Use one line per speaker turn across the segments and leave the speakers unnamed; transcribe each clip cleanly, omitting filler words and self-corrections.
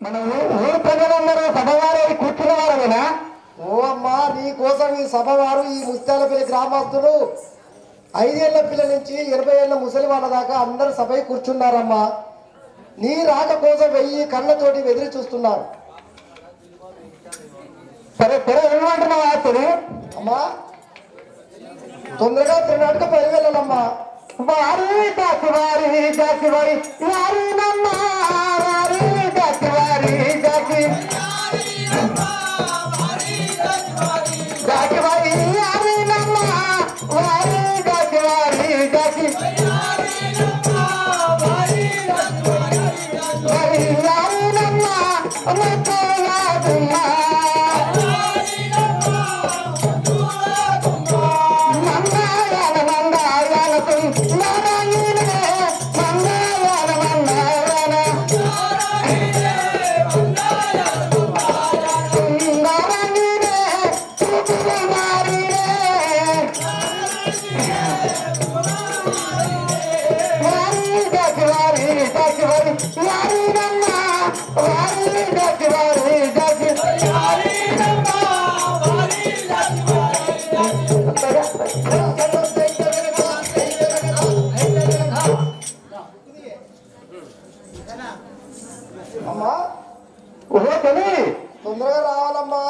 మన ఊరు ప్రజలందరూ సభవారు కూర్చున్న వారమేనా?
ఓ అమ్మా, నీ కోసం ఈ సభవారు ఈ ముత్యాలపల్లి గ్రామస్తులు 5 ఏళ్ల పిల్లల నుంచి 20 ఏళ్ల ముసలి వాళ్ళ దాకా అందరూ సభై కూర్చున్నారమ్మా. నీ రాక కోసం 1000 కళ్ళతోటి ఎదురు చూస్తున్నారు.
సరే సరే, ఏమంటున్నావా అతను?
అమ్మా, తొందరగా తిరునాటక పని వెళ్ళాలమ్మా.
వారి దాచి వారి దాచి వారి వారినమ్మ వారి దాచి వారి దాచి దాచి వారి వారినమ్మ వారి దాచి వారి దాచి వారి వారినమ్మ ముక్కలాదుమ్మ
అమ్మా,
ఓహోని
తొందరగా రావాలమ్మా.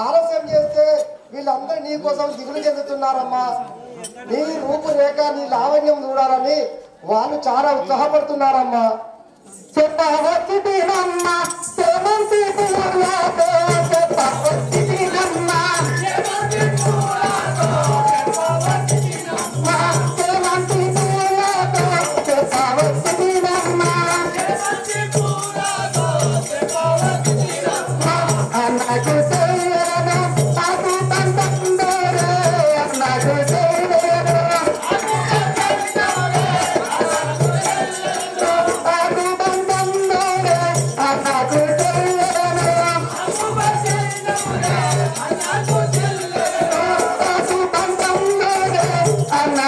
ఆలస్యం చేస్తే వీళ్ళందరూ నీ కోసం దిగులు చెందుతున్నారమ్మా. నీ రూపురేఖ నీ లావణ్యం చూడాలని వాళ్ళు చాలా ఉత్సాహపడుతున్నారమ్మా.
చెప్పవచ్చి తినమ్మ చెమంతి పూలతో చెప్పవచ్చి తినమ్మ చెమంతి పూలతో చెప్పవచ్చి తినమ్మ అన్నకు చేయను అటు తందరే అన్నకు చేయను అటు తందరే అన్నకు చేయను అటు తందరే అన్నకు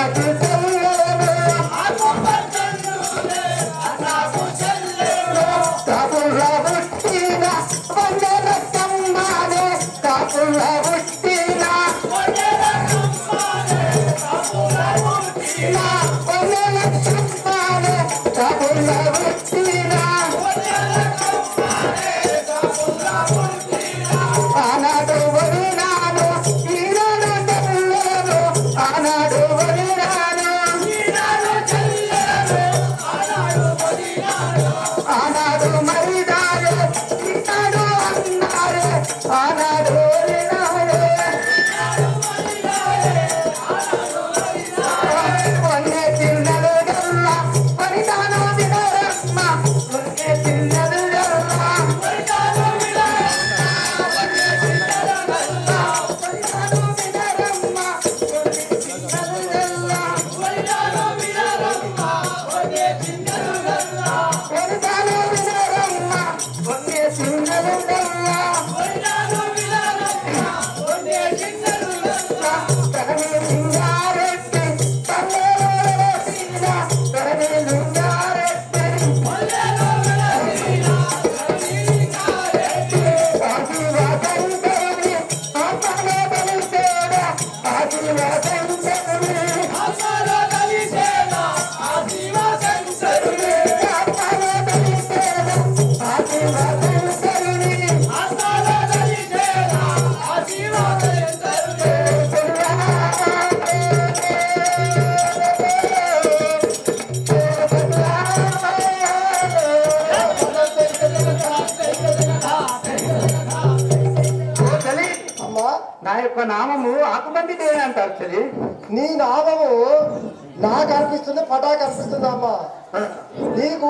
నా యొక్క నామము ఆకుబంది దేవి అంటారు చెల్లి.
నీ నామము నాకు అనిపిస్తుంది, పటాకు అనిపిస్తుంది అమ్మా. నీకు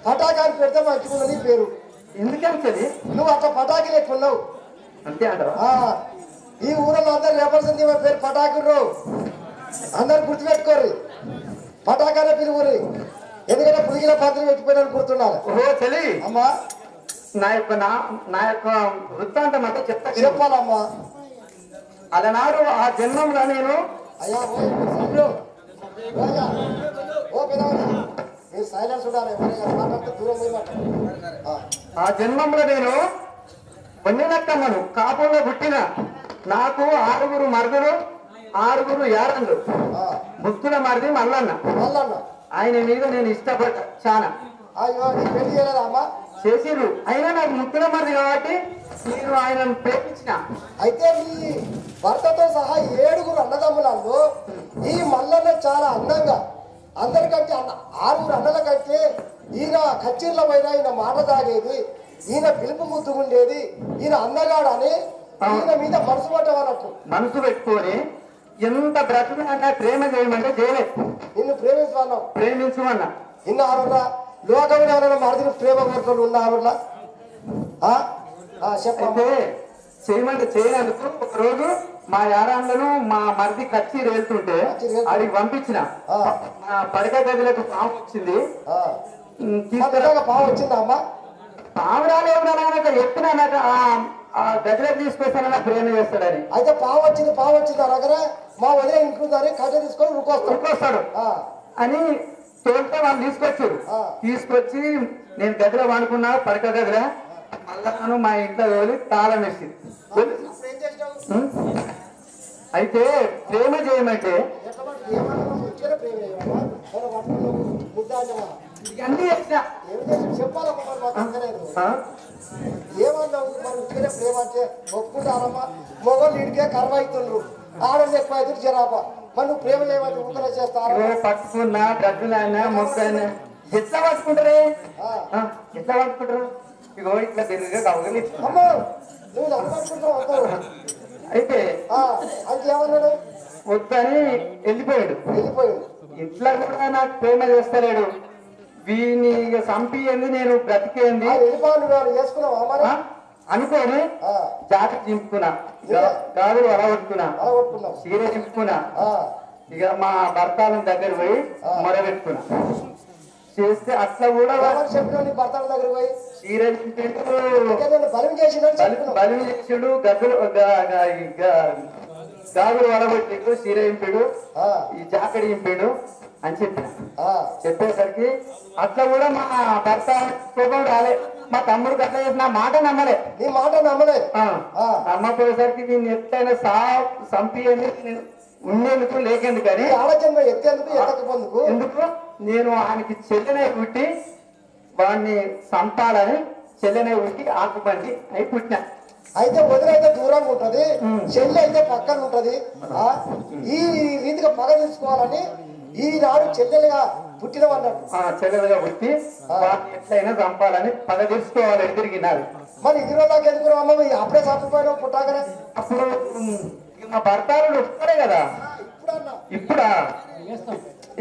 పటాకు అని పెడితే మంచిగుంది నీ పేరు.
ఎందుకని చెల్లి?
నువ్వు అట్లా పటాకి లేకున్నావు
అంతే అంటారు.
ఈ ఊళ్ళో అందరు రేపల్సింది పేరు పటాకుర్రు, అందరు గుర్తుపెట్టుకోరు. పటాకానే పిలువురి, ఎందుకంటే పులిగిన పాత్ర పెట్టిపోయిన గుర్తున్నారు.
ఓహో చెల్లి,
అమ్మా
నా యొక్క వృత్తాంతం అంతా
చెప్పాలమ్మా.
అలనాడు ఆ జన్మంలో నేను
అయ్యా ఓ పెదవా మీరు సైలెన్స్ ఉండాలి మాట్లాడితే దూరం పోయి మాట్లాడు.
ఆ జన్మంలో నేను వండినట్టమ్మను కాపులో పుట్టిన నాకు 6 మరుదులు 6 యారన్లు ముత్తుల మరిది మల్లన్న. ఆయన మీద నేను ఇష్టపడ్డా చాలా.
అయ్యో నీ పెళ్లి చేయలేదా అమ్మా?
చేసిర్రు. అయినా నాకు ముత్తుల మరిది కాబట్టి నేను ఆయనను ప్రేమించిన.
అయితే మీ భర్తతో సహా 7 అన్నదమ్ములలో ఈ మల్లన్న చాలా అందంగా అందరికంటే 6 అన్నల కంటే ఈయన కచ్చీర్ల పైన ఈయన మాట తాగేది, ఈయన పిలుపు ముద్దుకుండేది, ఈయన అందగాడని ఈయన మీద మనసు పడ్డవన్నట్టు.
మనసు పెట్టుకొని ఎంత బ్రతుకున్నా ప్రేమ చేయమంటే చేయలేదు.
నిన్ను ప్రేమించమన్నావు.
ప్రేమించమన్నా.
ఇన్నారులా లోకంలో ఎవరైనా మరిదిని ప్రేమ కోరుకొని ఉన్నారులా?
చెప్పే చేయమంటే చేయనందుకు ఒక రోజు మా యారాన్లను మా మరిది కచ్చి వెళ్తుంటే అడిగి పంపించిన. పడక గదిలకు పాము వచ్చింది.
పాము వచ్చిందా అమ్మా?
పాము రాలేక ఎత్తునక ఆ గదిలోకి తీసుకొస్తానన్నా ప్రేమ చేస్తాడని.
అయితే పాము వచ్చింది దగ్గర మా వదిలే ఇంటుందని కట్టె తీసుకొని రుకొస్తాడు
అని తోలితే వాళ్ళు తీసుకొచ్చి నేను గదిలో వాడుకున్నా పడక గదిలో మళ్ళా మా ఇంట్లో తోలి తాళం వేసి. అయితే ప్రేమ చేయమంటే అన్ని చేసిన
ఏమన్నావు? మరి ఉట్టినే ప్రేమ అంటే ఒప్పుకుంటారమ్మా. మొగోళ్ళు ఇంటికే కర్మ అవుతుండ్రు, ఆడలు ఎక్కువ అవుతుంది జనాభా. మరి నువ్వు ప్రేమ చేయమంటే ఊపిరి చేస్తారు.
పట్టుకున్నా డబ్బులైనా మొక్కైనా ఎట్లా పట్టుకుంటారే? ఎట్లా పట్టుకుంటారు? ఇగో ఇట్లా తిరిగి కవగలి.
అమ్మో నువ్వు నన్ను పట్టుకుంటావు.
అయితే
అంటే ఏమన్నాడు?
వద్దని వెళ్ళిపోయాడు. ఇంట్లో కూడా నాకు ప్రేమ చేస్తలేడు. వీని చంపియండి నేను బ్రతికేయండి అనుకోని జాకెట్ చింపుకున్నా, గాజులు అలగొట్టుకున్నా, చీర చింపుకున్నా. ఇక మా భర్తల దగ్గర పోయి మొరబెట్టుకున్నా. చేస్తే అట్లా కూడా
భర్తల దగ్గర పోయి
చీర చింపిండు,
బలం
చేసాడు, గద్దలు గాజులు వడబెట్టిండు, చీర చింపాడు, ఈ జాకెట్ చింపాడు అని చెప్పేసరికి అట్లా కూడా మా భర్త కోపం రాలే. మా తమ్ముడు అట్లా చేసిన మాట నమ్మలే.
నీ మాట నమ్మలే.
నమ్మపోయేసరికి నేను ఎట్లయినా చంపియండి ఉండేందుకు లేకెందుకు అని
ఆలోచన ఎత్తేందుకు
ఎందుకు నేను ఆయనకి చెల్లెనే పుట్టి వాడిని చంపాలని చెల్లెనే పుట్టి ఆకుపండి అయి పుట్టిన.
అయితే వదిలైతే దూరంగా ఉంటది, చెల్లి అయితే పక్కన ఉంటది. ఈ రీతిగా పగ తీసుకోవాలని ఈనాడు చెల్లెలుగా పుట్టినవన్నట్టు.
చెల్లెలుగా పుట్టి ఎట్లయినా చంపాలని పగ తీసుకోవాలి తిరిగినారు.
మరి ఇది రోజు ఎందుకు అమ్మ అప్పుడే చంపిపోయినావు పుట్టాకనే?
అప్పుడు నా భర్తలు ఒక్కడే కదా.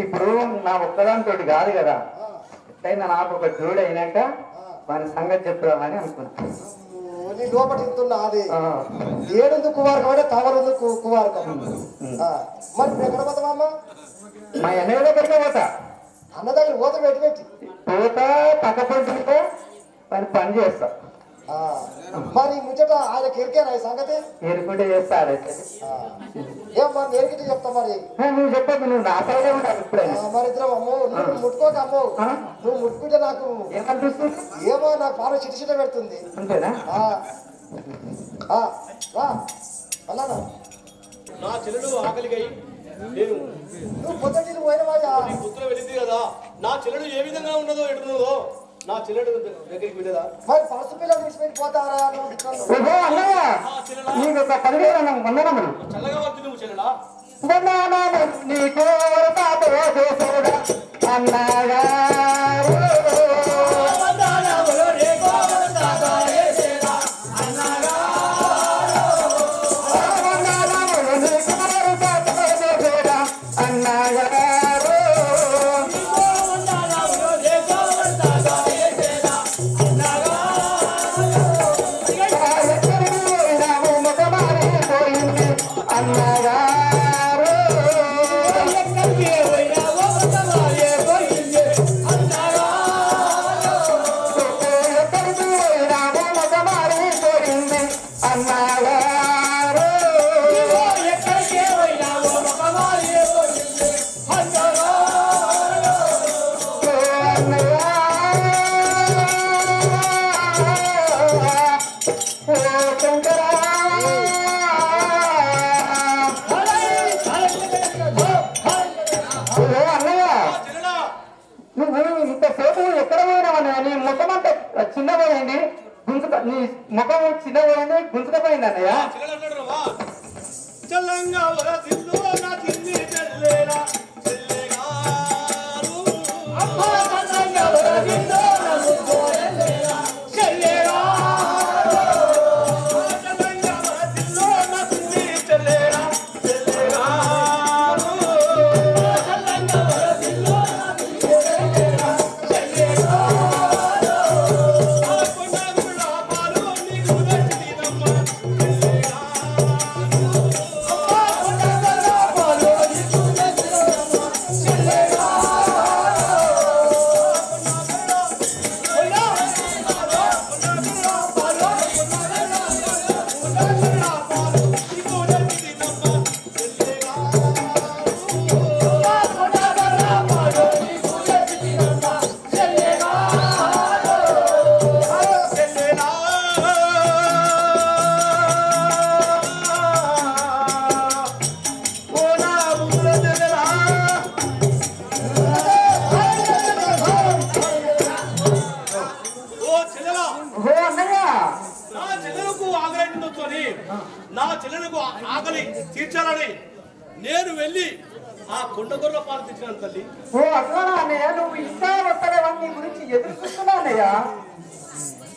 ఇప్పుడు నా ఒక్కదానితో కాదు కదా. ఎట్లయినా నాకు ఒక జోడి అయినాక వారి సంగతి చెప్తామని అనుకున్నా.
నీ లోపల ఇంతున్నా అది ఏడుంది కువారకం అంటే తవరుంది కువారకం. మరి ఎక్కడ పోతామమ్మా?
మా అన్నయ్య దగ్గరికి పోతా.
అన్న దగ్గర పోత పెట్టి
పోతా పక్క పంచుకుంటే పని చేస్తా.
మరి ముచ్చట ఆయనకి ఎరికేనా ఈ సంగతి?
ఎరుకుంటే చేస్తా.
ఏం మరి ఎరికితే చెప్తా. మరి
నువ్వు చెప్పదు, నువ్వు నా సైడే ఉంటావు ఇప్పుడైనా.
మరి ఇద్దరం అమ్మో నువ్వు ముట్టుకోక అమ్మో. నువ్వు ముట్టుకుంటే నాకు
ఏమనిపిస్తుంది?
ఏమో నాకు పాలు చిటిచిట పెడుతుంది.
అంతేనా?
అన్నానా
నా చెల్లెలు ఆకలిగా నేను
నువ్వు పొద్దున్న పోయినవాజా
పుత్ర వెళ్ళింది కదా. నా చెల్లెడు ఏ విధంగా ఉన్నదో ఎటున్నదో నా చెల్లెడు దగ్గరికి వెళ్ళేదా?
మరి పసు పిల్లలు తీసుకొని పోతారా?
నీకు ఒక 10,000 వందనములు.
చల్లగా వద్దు నువ్వు చెల్లెలా
నీకు అన్నాగా శంకరా అన్నయ్య నువ్వు ఇంతసేపు ఎక్కడ పోయినావన్నా నీ ముఖం అంతా చిన్నపోయింది గుంజుక నీ ముఖం చిన్నపోయింది గుంజుకపోయింది అన్నయ్య
నా చెల్లెలకు ఆకలి తీర్చాలని నేను వెళ్ళి ఆ కొండగొర్ర పాలు తెచ్చినాను తల్లి.
ఓ అట్లా అన్నయ్య నువ్వు ఇంకా వస్తాడేవని నీ గురించి ఎదురు చూస్తున్నా అన్నయ్య.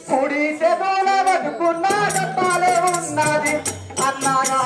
కుడి చేతుల బతుకున్నా చెప్పాలే ఉన్నది అన్నగా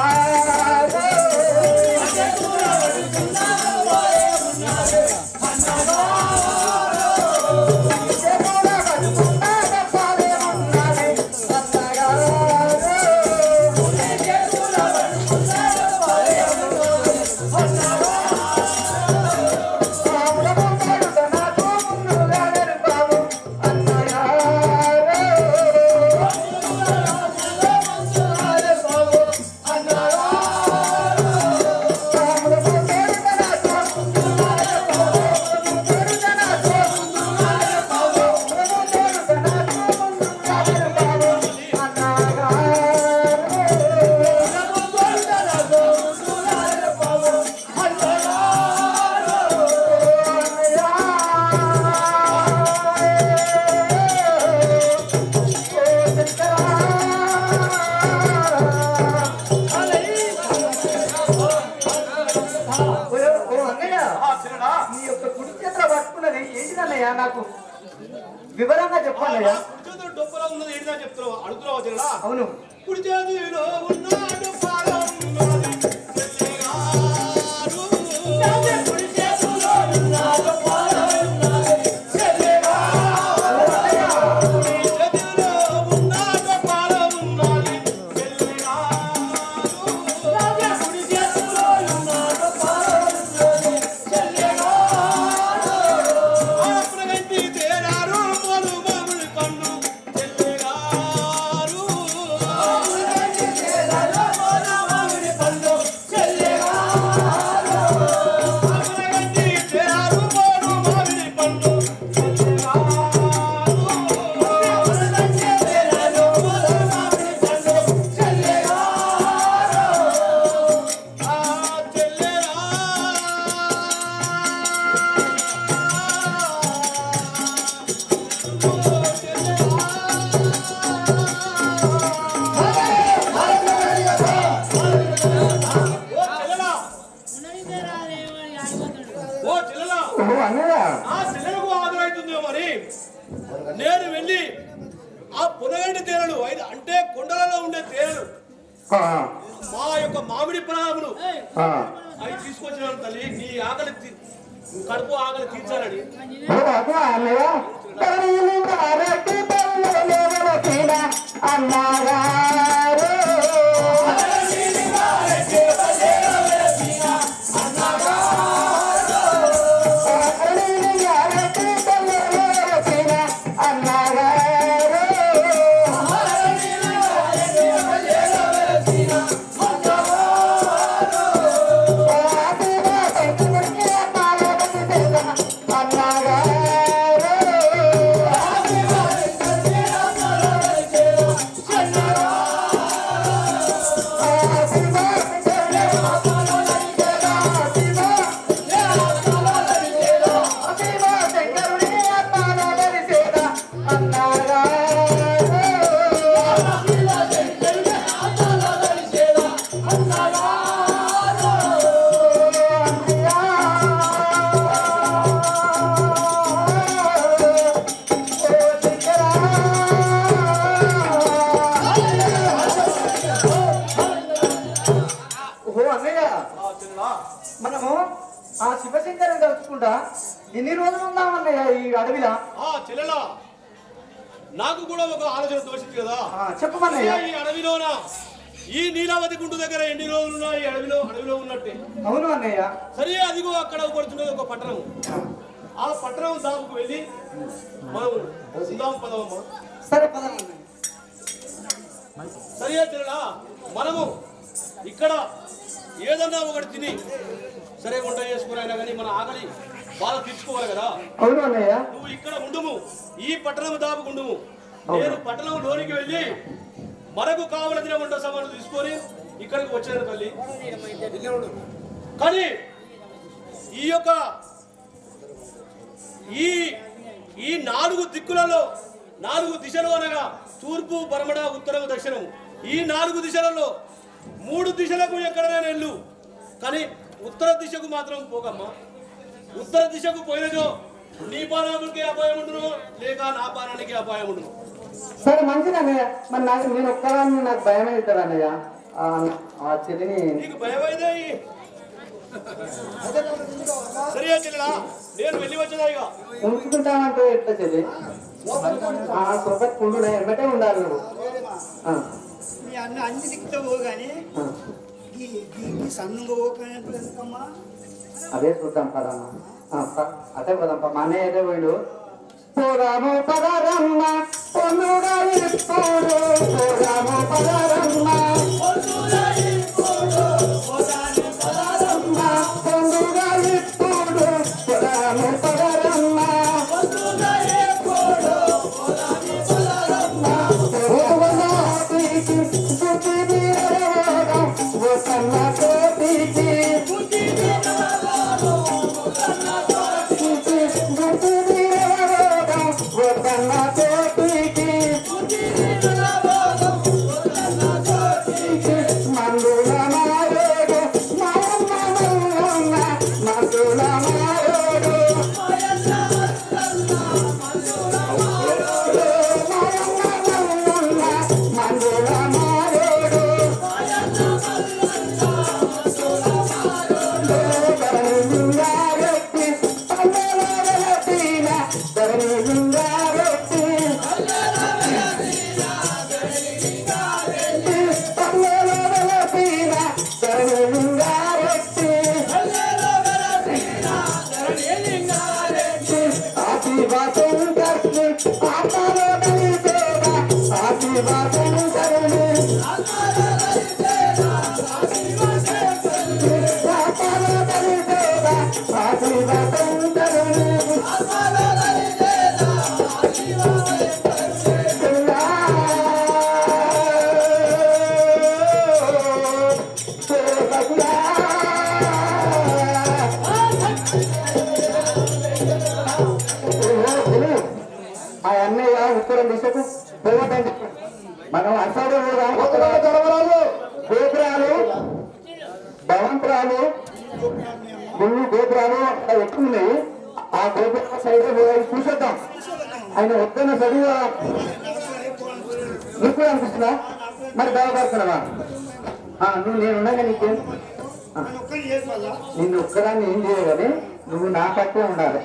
నాకు వివరంగా చెప్పాలయ్యా.
డొప్పలా ఉన్నది ఏంటో చెప్తున్నావు అడుగుతున్నావా చెల్లెడా?
అవును.
కుడి చేతిలో ఉన్నాడు నేను వెళ్ళి ఆ పునగంటి తేనెలు అంటే కొండలలో ఉండే తేనెలు మా యొక్క మామిడి ఫలాములు అవి తీసుకొచ్చినాను తల్లి. నీ ఆకలి కడుపు ఆకలి తీర్చాలని.
అన్నగా
ఎన్ని రోజులు ఉందామన్నయ్య ఈ అడవిలా?
చెల్లెలా నాకు కూడా ఒక ఆలోచన తోచింది కదా.
చెప్పమన్నయ్య.
ఈ అడవిలోన ఈ నీలావతి గుండు దగ్గర ఎన్ని రోజులున్నా ఈ అడవిలో ఉన్నట్టే.
అవును అన్నయ్య.
సరే అదిగో అక్కడ పడుతున్నది ఒక పట్టణం. ఆ పట్టణం దాపుకు వెళ్ళి మనం ఉందాం పదవమ్మా.
సరే పదమన్నయ్య.
సరే చెల్లెలా మనము ఇక్కడ ఏదన్నా ఒకటి తిని సరే వంట చేసుకురైనా కానీ మన ఆకలి బాగా తీర్చుకోవాలి కదా.
అవును అన్నయ్య.
నువ్వు ఇక్కడ ఉండుము, ఈ పట్టణం దాపుకు ఉండుము. నేను పట్టణం లోనికి వెళ్ళి మనకు కావలసిన వంట సామాన్లు తీసుకొని ఇక్కడికి వచ్చాను తల్లి. కానీ ఈ యొక్క ఈ 4 దిక్కులలో 4 దిశలు అనగా తూర్పు, పరమడ, ఉత్తరం, దక్షిణం, ఈ 4 దిశలలో 3 దిశలకు ఎక్కడైనా వెళ్ళు, కానీ ఉత్తర దిశకు మాత్రం పోకమ్మా. ఉత్తర దిశకు పోయినదో నీ పానానికి అపాయం ఉండును, లేక నా పానానికి అపాయం ఉండును.
సరే మంచిది అన్నయ్య. మరి నేను ఒక్కదాన్ని నాకు భయం అవుతుంది అన్నయ్య. ఆ చెల్లిని
నీకు భయం అయితే సరే చెల్లెలా నేను వెళ్ళి వచ్చేదా ఇక
ఉంచుకుంటామంటే ఎట్లా చెల్లి? సొప్పటి కుండు ఎమ్మటే ఉండాలి నువ్వు.
మీ అన్న అన్ని దిక్కుతో పోగానే సన్నుగా పోకమ్మా.
అదే చూద్దాం పదమ్మా. అదే పదమ్మా. మా అన్నయ్య అయితే పోయిండు. పోదాము పదరమ్మ పొన్నుగా ఇప్పుడు, పోదాము పదరమ్మ పొన్నుగా ఇప్పుడు, పోదాము పదరమ్మ. ఉత్తరం దిశకు పోవద్దండి. మనం అసలు గోపురాలు, భవంతురాలు, గుళ్ళు గోపురాలు ఎక్కువ ఉన్నాయి. ఆ గోపురాల సైడ్ చూసేద్దాం. ఆయన వద్దన్న చదువు నీకు కూడా అనిపిస్తుందా? మరి బాధపడుతున్నావా? నువ్వు నేనున్నాగా నీకేం, నిన్ను ఒక్కదాన్ని ఏం చేయగానే నువ్వు నా పట్టే ఉండాలి.